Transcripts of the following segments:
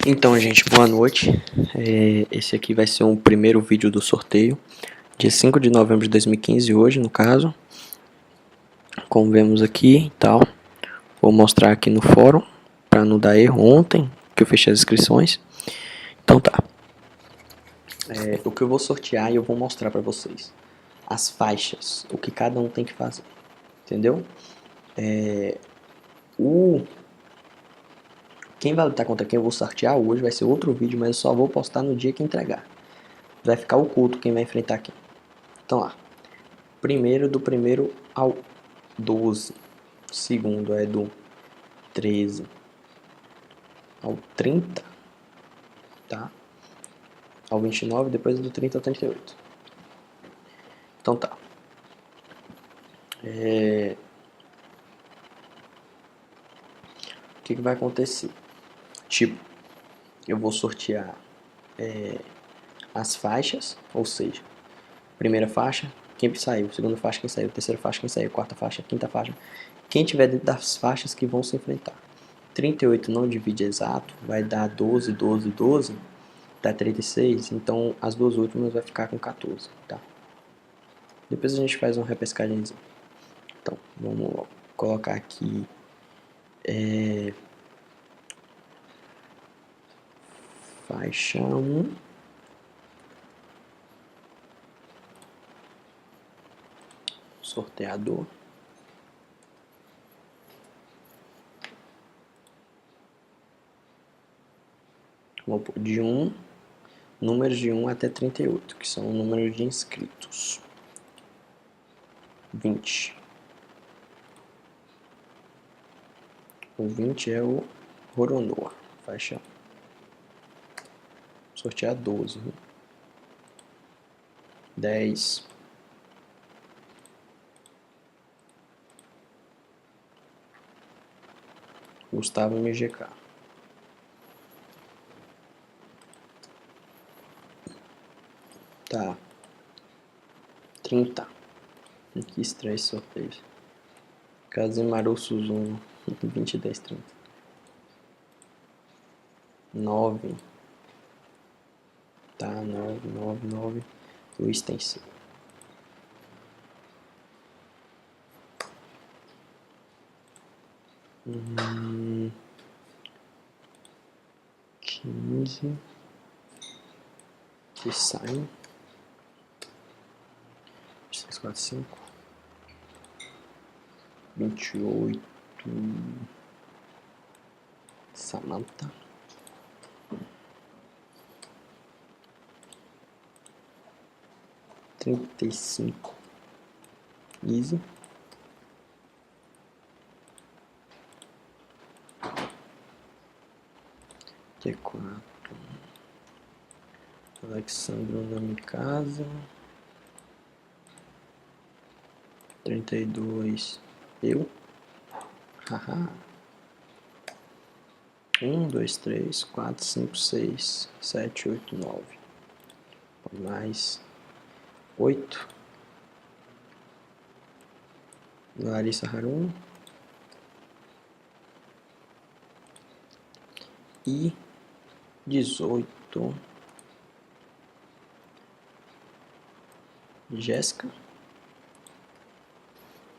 Então, gente, boa noite. Esse aqui vai ser um primeiro vídeo do sorteio, dia 5 de novembro de 2015, hoje no caso. Como vemos aqui e tal, vou mostrar aqui no fórum, para não dar erro ontem, que eu fechei as inscrições. Então tá. O que eu vou sortear e eu vou mostrar para vocês. As faixas, o que cada um tem que fazer, entendeu? Quem vai lutar contra quem eu vou sortear hoje vai ser outro vídeo, mas eu só vou postar no dia que entregar. Vai ficar oculto quem vai enfrentar quem. Então lá. Primeiro, do primeiro ao 12. Segundo é do 13 ao 30, tá? Ao 29, depois do 30 ao 38. Então tá. O que vai acontecer? Tipo, eu vou sortear as faixas, ou seja, primeira faixa, quem saiu, segunda faixa, quem saiu, terceira faixa, quem saiu, quarta faixa, quinta faixa. Quem tiver dentro das faixas que vão se enfrentar. 38 não divide exato, vai dar 12, 12, 12, dá 36, então as duas últimas vai ficar com 14, tá? Depois a gente faz uma repescagem. Então, vamos colocar aqui faixa 1, sorteador. Vamos pôr de 1, números de 1 até 38, que são o número de inscritos. 20. O 20 é o Roronoa, faixa 1. Sortear 12. 10. Gustavo MGK. Tá. 30. Que estranho esse sorteio. Casemiro Suzuno. 20, 10, 30. 9. Tá, 9, 9, 9. Luiz tem 5. 15. Que sai. 6, 4, 5. 28. Samantha. 35. Easy. 34. Alexandro Namikaze. 32. Eu. Haha. 1, 2, 3, 4, 5, 6, 7, 8, 9. Mais 8. Larissa Harum. E 18. Jéssica.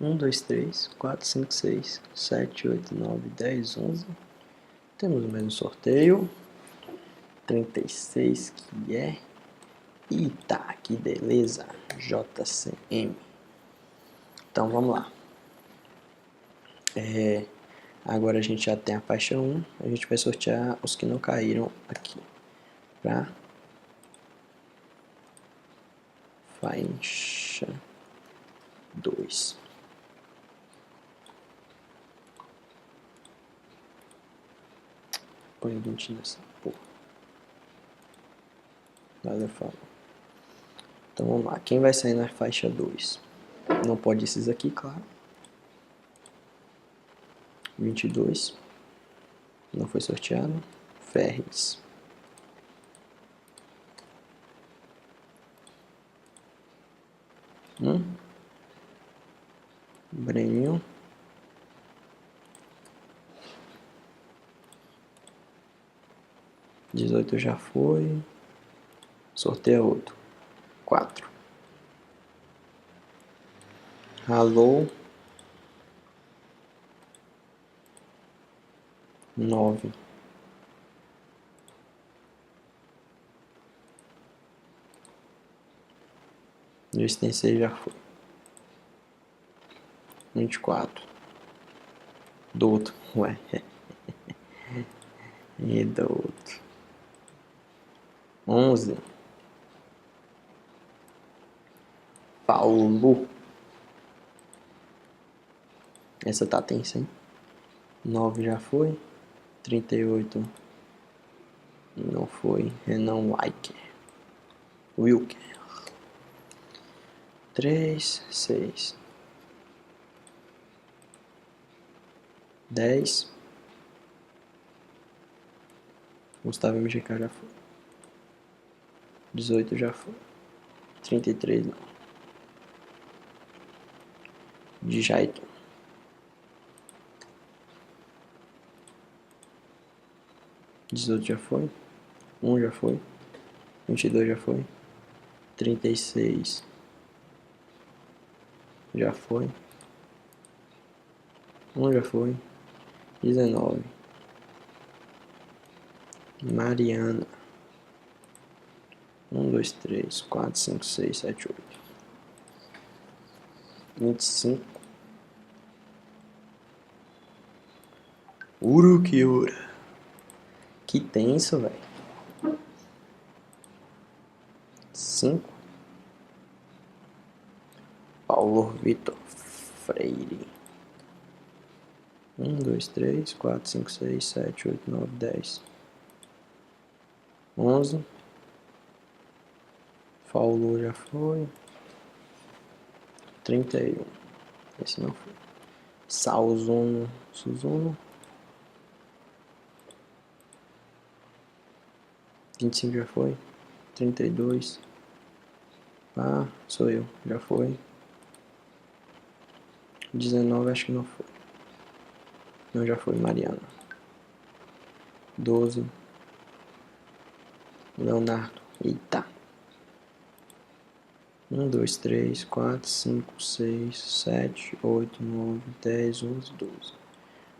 1, 2, 3, 4, 5, 6, 7, 8, 9, 10, 11. Temos o mesmo sorteio. 36 que é. Eita, que beleza. JCM. Então vamos lá. Agora a gente já tem a faixa 1. A gente vai sortear os que não caíram aqui. Pra faixa 2. Põe 20 nessa porra. Valeu, falou. Então vamos lá. Quem vai sair na faixa 2? Não pode esses aqui, claro. 22. Não foi sorteado. Ferres. Breninho. 18 já foi. Sorteia outro. 4. Alô. 9. Esse tem 6 já foi. 24. Do outro. Ué. E do outro. 11. Paulo. Essa tá tensa, hein? 9 já foi. 38. Não foi. Renan Weicker. Wilker. 3, 6. 10. Gustavo MGK já foi. 18 já foi. 33 não. Djaiton. 18 já foi. 1 já foi. 22 já foi. 36 já foi. 1 já foi. 19. Mariana. 1, 2, 3, 4, 5, 6, 7, 8. 25. Urukiura. Que tenso, velho. 5. Paulo Vitor Freire. 1, 2, 3, 4, 5, 6, 7, 8, 9, 10. 11. Paulo já foi. 31. Esse não foi. Salzuno. Suzuno. 25 já foi. 32. Ah, sou eu. Já foi. 19 acho que não foi. Não, já foi. Mariana. 12. Leonardo. Eita. 1, 2, 3, 4, 5, 6, 7, 8, 9, 10, 11, 12.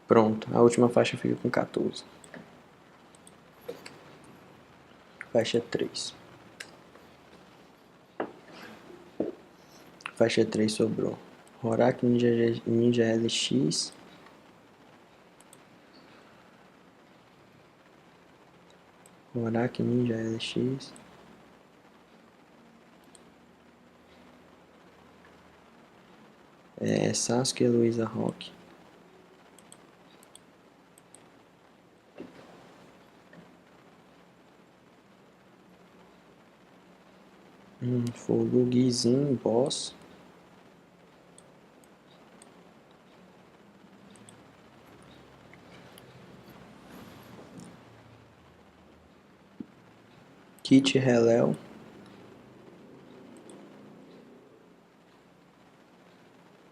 Pronto. A última faixa fica com 14. Faixa 3. Faixa 3 sobrou. Horak Ninja LX. Horak Ninja LX. Sasuke Luiza Rock. Fogo Guizinho Boss. Kit Heléu.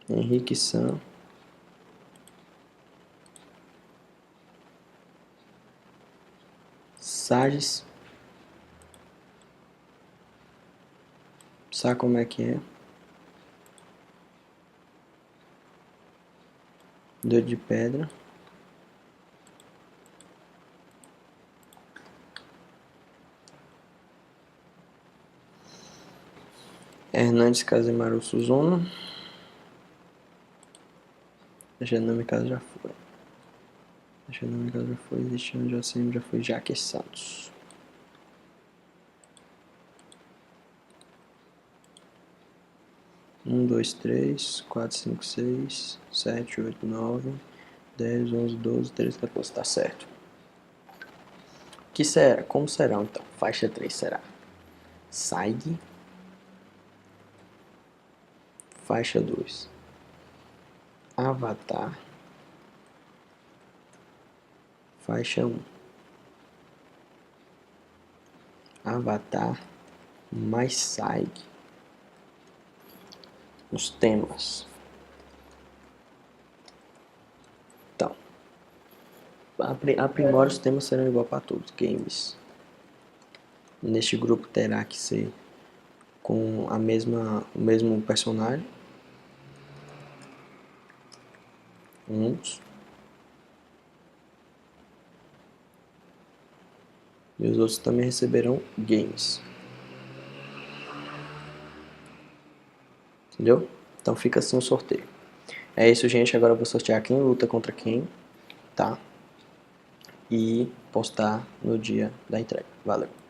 Henrique San. Sages. Sabe como é que é? Dedo de Pedra. Hernandes Casemaru Suzuno. Genome Casa já foi. Genome Casa já foi. Cristiano Jacem já foi. Jaque Santos. Um, dois, três, 4, 5, 6, 7, 8, 9, 10, 11, 12, 13, 14. Tá certo. Que será? Como serão então? Faixa 3 será Saig. Faixa 2 Avatar. Faixa 1 Avatar mais Saig. Os temas. Então, aprimora os temas serão igual para todos. Games. Neste grupo terá que ser com o mesmo personagem. Uns. E os outros também receberão games. Entendeu? Então fica assim o sorteio. É isso, gente. Agora eu vou sortear quem luta contra quem, tá? E postar no dia da entrega. Valeu!